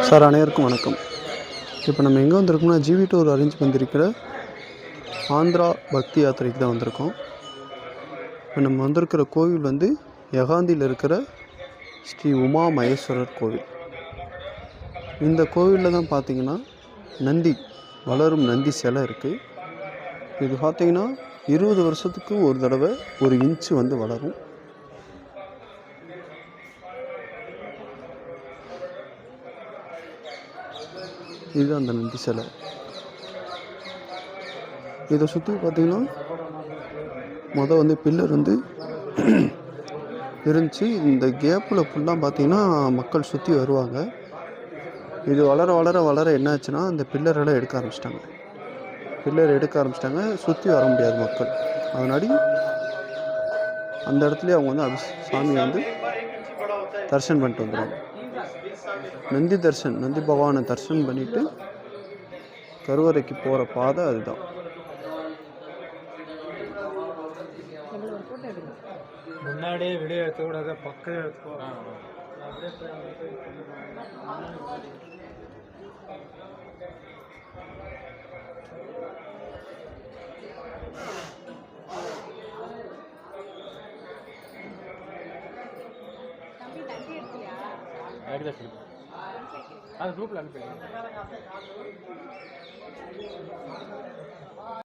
Sir அனைவருக்கும் வணக்கம். இப்போ நம்ம எங்கே வந்திருக்கோம்னா ஜிவி டூர் அரேஞ்ச் பண்ணியிருக்கிற ஆந்திரா பக்தி யாத்திரைக்கு தான் வந்திருக்கோம். இப்போ நம்ம வந்திருக்கிற கோவில் வந்து யகாந்தியில் இருக்கிற ஸ்ரீ உமா மகேஸ்வரர் கோவில். இந்த கோவிலில் தான் பார்த்திங்கன்னா நந்தி வளரும் நந்தி சிலை இருக்குது. இது பார்த்திங்கன்னா 20 வருஷத்துக்கு ஒரு தடவை 1 இன்ச்சு வந்து வளரும். இது அந்த நந்தி சிலை. இதை சுற்றி பார்த்திங்கன்னா வந்து பில்லர் வந்து இருந்துச்சு. இந்த கேப்பில் ஃபுல்லாக பார்த்திங்கன்னா மக்கள் சுற்றி வருவாங்க. இது வளர வளர வளர என்னாச்சுன்னா அந்த பில்லரெல்லாம் எடுக்க ஆரம்பிச்சிட்டாங்க. சுற்றி வர முடியாது மக்கள். அதனாடி அந்த இடத்துலேயே அவங்க வந்து சாமியை வந்து தரிசனம் பண்ணிட்டு வந்துடுவாங்க. நந்தி பகவானை தரிசனம் பண்ணிவிட்டு கருவறைக்கு போகிற பாதை அதுதான். முன்னாடியே வீடியோ எடுத்து கூடாது, பக்கம் எடுத்துக்கோ. அது குரூப்ல அனுப்பி